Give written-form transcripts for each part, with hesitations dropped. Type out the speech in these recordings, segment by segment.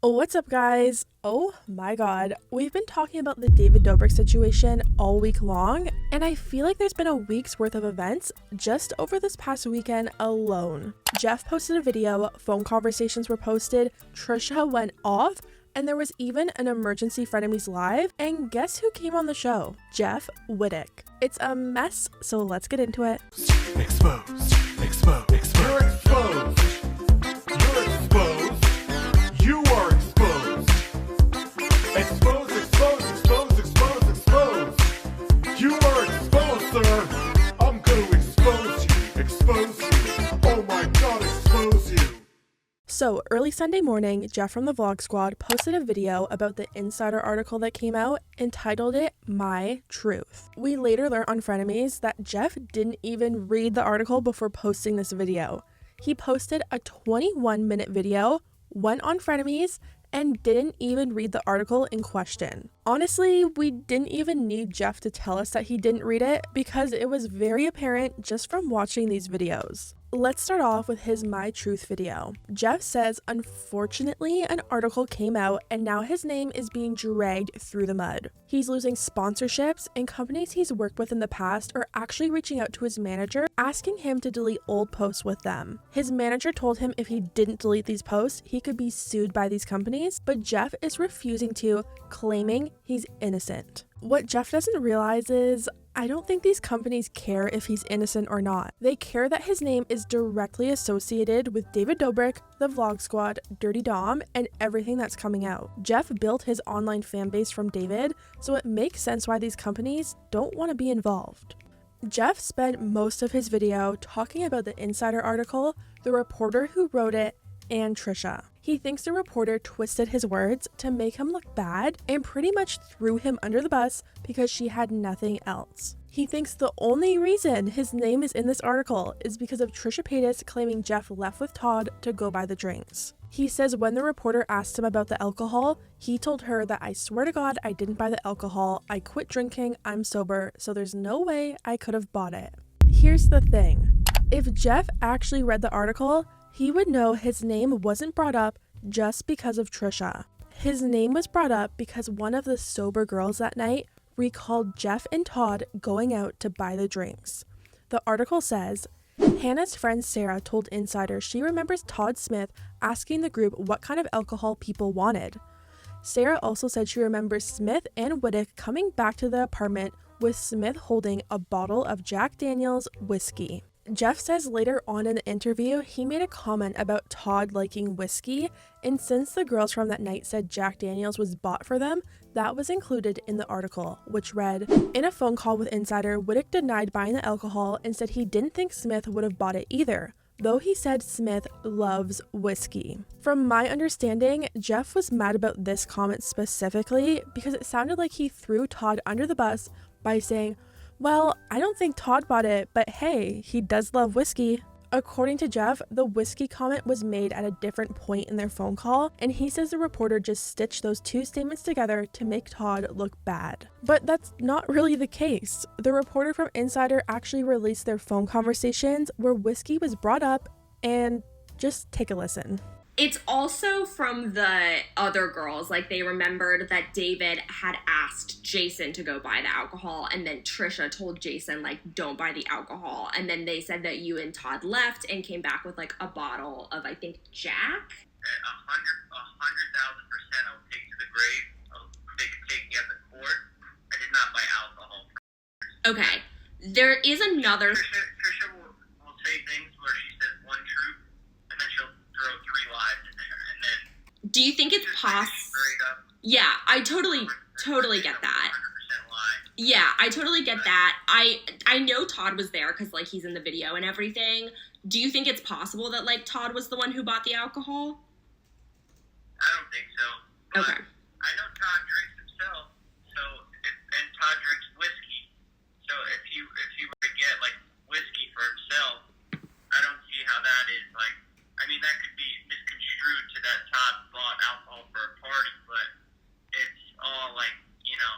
What's up, guys? Oh my god, we've been talking about the David Dobrik situation all week long, and I feel like there's been a week's worth of events just over this past weekend alone. Jeff posted a video, phone conversations were posted, Trisha went off, and there was even an emergency Frenemies live, and guess who came on the show? Jeff Wittek. It's a mess, so let's get into it. Exposed. Exposed. You're exposed. You're exposed. You are exposed. Exposed, exposed, exposed, exposed, exposed. You are exposed, sir. I'm going to expose you. Expose you. Oh my god, expose you. So, early Sunday morning, Jeff from the Vlog Squad posted a video about the insider article that came out and titled it My Truth. We later learned on Frenemies that Jeff didn't even read the article before posting this video. He posted a 21-minute video, went on Frenemies, and didn't even read the article in question. Honestly, we didn't even need Jeff to tell us that he didn't read it because it was very apparent just from watching these videos. Let's start off with his My Truth video. Jeff says, unfortunately, an article came out and now his name is being dragged through the mud. He's losing sponsorships, and companies he's worked with in the past are actually reaching out to his manager, asking him to delete old posts with them. His manager told him if he didn't delete these posts, he could be sued by these companies, but Jeff is refusing to, claiming he's innocent. What Jeff doesn't realize is, I don't think these companies care if he's innocent or not. They care that his name is directly associated with David Dobrik, the Vlog Squad, Dirty Dom, and everything that's coming out. Jeff built his online fan base from David, so it makes sense why these companies don't want to be involved. Jeff spent most of his video talking about the insider article, the reporter who wrote it, and Trisha. He thinks the reporter twisted his words to make him look bad and pretty much threw him under the bus because she had nothing else. He thinks the only reason his name is in this article is because of Trisha Paytas claiming Jeff left with Todd to go buy the drinks. He says when the reporter asked him about the alcohol, he told her that I swear to God I didn't buy the alcohol, I quit drinking, I'm sober, so there's no way I could have bought it. Here's the thing, if Jeff actually read the article, he would know his name wasn't brought up just because of Trisha. His name was brought up because one of the sober girls that night recalled Jeff and Todd going out to buy the drinks. The article says, Hannah's friend Sarah told Insider she remembers Todd Smith asking the group what kind of alcohol people wanted. Sarah also said she remembers Smith and Wittek coming back to the apartment with Smith holding a bottle of Jack Daniel's whiskey. Jeff says later on in the interview, he made a comment about Todd liking whiskey, and since the girls from that night said Jack Daniels was bought for them, that was included in the article, which read, in a phone call with Insider, Wittek denied buying the alcohol and said he didn't think Smith would have bought it either, though he said Smith loves whiskey. From my understanding, Jeff was mad about this comment specifically because it sounded like he threw Todd under the bus by saying, well, I don't think Todd bought it, but hey, he does love whiskey. According to Jeff, the whiskey comment was made at a different point in their phone call, and he says the reporter just stitched those two statements together to make Todd look bad. But that's not really the case. The reporter from Insider actually released their phone conversations where whiskey was brought up, and just take a listen. It's also from the other girls, like they remembered that David had asked Jason to go buy the alcohol, and then Trisha told Jason, like, don't buy the alcohol. And then they said that you and Todd left and came back with, like, a bottle of, I think, Jack? 100,000% I will take to the grave. They could take me up in court. I did not buy alcohol. Okay. There is another... Trisha will say things where she says one truth, and then she'll throw three lies in there, and then... Do you think it's possible? Yeah, I totally get that. 100% lie. Yeah, I totally get that. I know Todd was there because, like, he's in the video and everything. Do you think it's possible that, like, Todd was the one who bought the alcohol? I don't think so. Okay. I know Todd drinks himself, and Todd drinks whiskey. So if you were to get, like, whiskey for himself, I don't see how that is, like... I mean, that could be misconstrued to that Todd bought alcohol for a party, but it's all like, you know.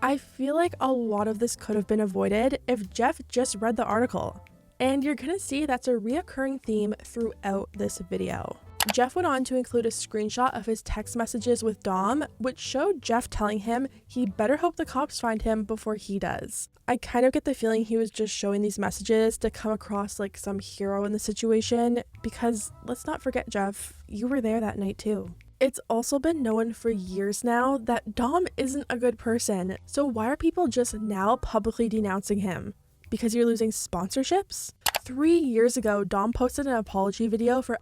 I feel like a lot of this could have been avoided if Jeff just read the article. And you're gonna see that's a reoccurring theme throughout this video. Jeff went on to include a screenshot of his text messages with Dom, which showed Jeff telling him he better hope the cops find him before he does. I kind of get the feeling he was just showing these messages to come across like some hero in the situation, because let's not forget, Jeff, you were there that night too. It's also been known for years now that Dom isn't a good person, so why are people just now publicly denouncing him? Because you're losing sponsorships? 3 years ago, Dom posted an apology video for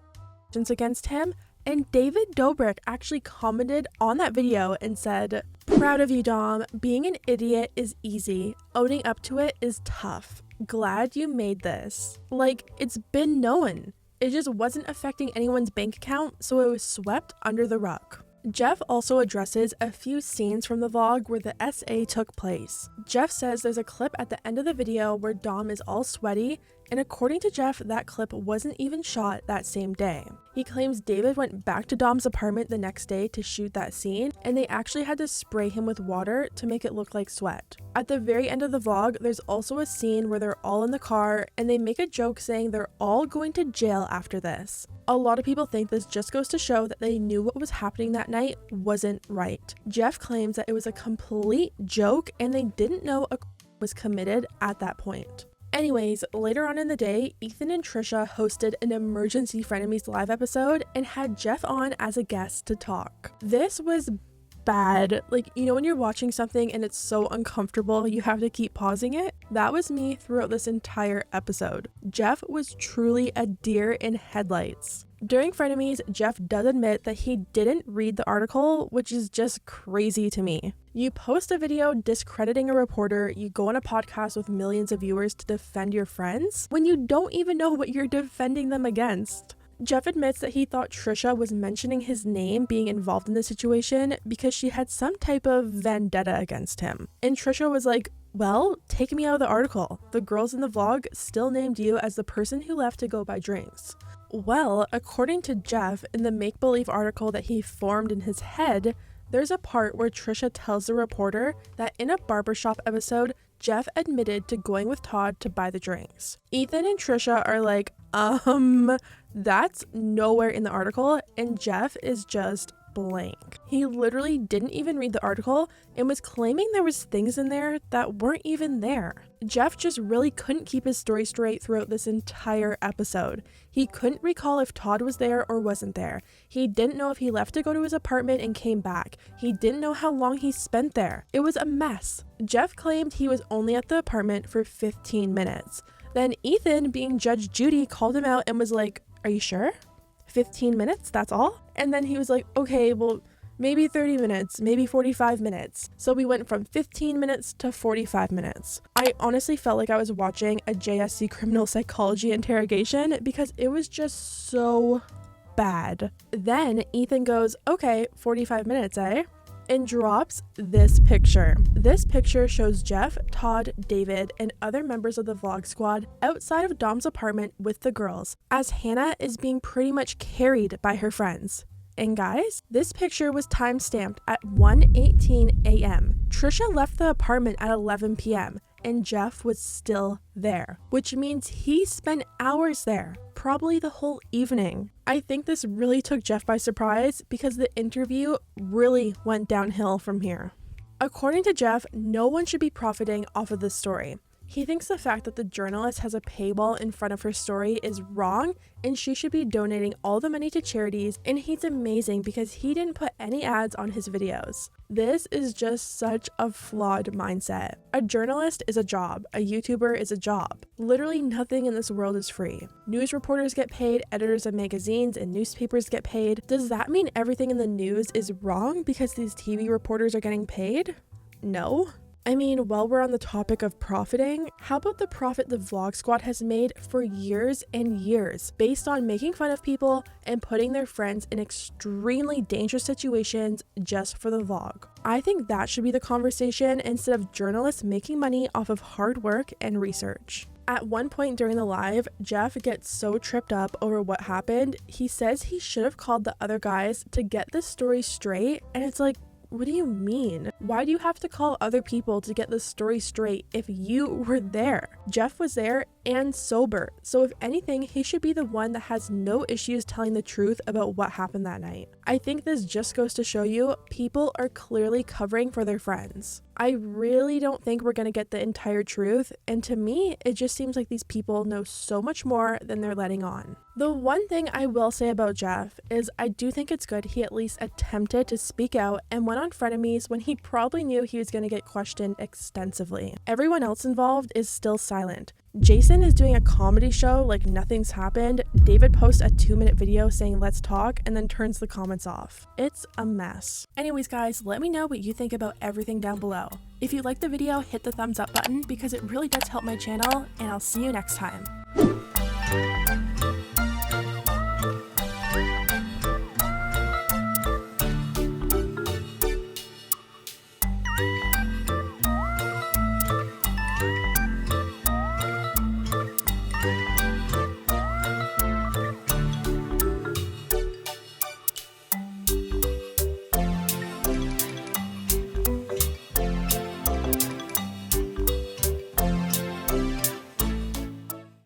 actions against him, and David Dobrik actually commented on that video and said, "Proud of you, Dom. Being an idiot is easy. Owning up to it is tough. Glad you made this." Like, it's been known. It just wasn't affecting anyone's bank account, so it was swept under the rug. Jeff also addresses a few scenes from the vlog where the SA took place. Jeff says there's a clip at the end of the video where Dom is all sweaty, and according to Jeff, that clip wasn't even shot that same day. He claims David went back to Dom's apartment the next day to shoot that scene, and they actually had to spray him with water to make it look like sweat. At the very end of the vlog, there's also a scene where they're all in the car, and they make a joke saying they're all going to jail after this. A lot of people think this just goes to show that they knew what was happening that night wasn't right. Jeff claims that it was a complete joke and they didn't know a was committed at that point. Anyways, later on in the day, Ethan and Trisha hosted an emergency Frenemies live episode and had Jeff on as a guest to talk. This was bad. Like, you know when you're watching something and it's so uncomfortable you have to keep pausing it? That was me throughout this entire episode. Jeff was truly a deer in headlights. During Frenemies, Jeff does admit that he didn't read the article, which is just crazy to me. You post a video discrediting a reporter, you go on a podcast with millions of viewers to defend your friends when you don't even know what you're defending them against. Jeff admits that he thought Trisha was mentioning his name being involved in the situation because she had some type of vendetta against him. And Trisha was like, "Well, take me out of the article. The girls in the vlog still named you as the person who left to go buy drinks." Well, according to Jeff, in the make-believe article that he formed in his head, there's a part where Trisha tells the reporter that in a barbershop episode, Jeff admitted to going with Todd to buy the drinks. Ethan and Trisha are like, that's nowhere in the article, and Jeff is just blank. He literally didn't even read the article and was claiming there was things in there that weren't even there. Jeff just really couldn't keep his story straight throughout this entire episode. He couldn't recall if Todd was there or wasn't there. He didn't know if he left to go to his apartment and came back. He didn't know how long he spent there. It was a mess. Jeff claimed he was only at the apartment for 15 minutes. Then Ethan, being Judge Judy, called him out and was like, "Are you sure? 15 minutes, that's all?" And then he was like, "Okay, well, maybe 30 minutes, maybe 45 minutes. So we went from 15 minutes to 45 minutes. I honestly felt like I was watching a JSC criminal psychology interrogation because it was just so bad. Then Ethan goes, "Okay, 45 minutes, eh?" And drops this picture. This picture shows Jeff, Todd, David, and other members of the vlog squad outside of Dom's apartment with the girls, as Hannah is being pretty much carried by her friends. And guys, this picture was time-stamped at 1:18 a.m. Trisha left the apartment at 11 p.m. and Jeff was still there, which means he spent hours there, probably the whole evening. I think this really took Jeff by surprise because the interview really went downhill from here. According to Jeff, no one should be profiting off of this story. He thinks the fact that the journalist has a paywall in front of her story is wrong and she should be donating all the money to charities, and he's amazing because he didn't put any ads on his videos. This is just such a flawed mindset. A journalist is a job. A YouTuber is a job. Literally nothing in this world is free. News reporters get paid, editors of magazines and newspapers get paid. Does that mean everything in the news is wrong because these TV reporters are getting paid? No. I mean, while we're on the topic of profiting, how about the profit the Vlog Squad has made for years and years based on making fun of people and putting their friends in extremely dangerous situations just for the vlog? I think that should be the conversation instead of journalists making money off of hard work and research. At one point during the live, Jeff gets so tripped up over what happened, he says he should have called the other guys to get this story straight, and it's like, what do you mean? Why do you have to call other people to get this story straight if you were there? Jeff was there and sober, so if anything, he should be the one that has no issues telling the truth about what happened that night. I think this just goes to show you people are clearly covering for their friends. I really don't think we're gonna get the entire truth, and to me, it just seems like these people know so much more than they're letting on. The one thing I will say about Jeff is I do think it's good he at least attempted to speak out and went on Frenemies when he probably knew he was going to get questioned extensively. Everyone else involved is still silent. Jason is doing a comedy show like nothing's happened. David posts a 2-minute video saying let's talk and then turns the comments off. It's a mess. Anyways guys, let me know what you think about everything down below. If you liked the video, hit the thumbs up button because it really does help my channel, and I'll see you next time.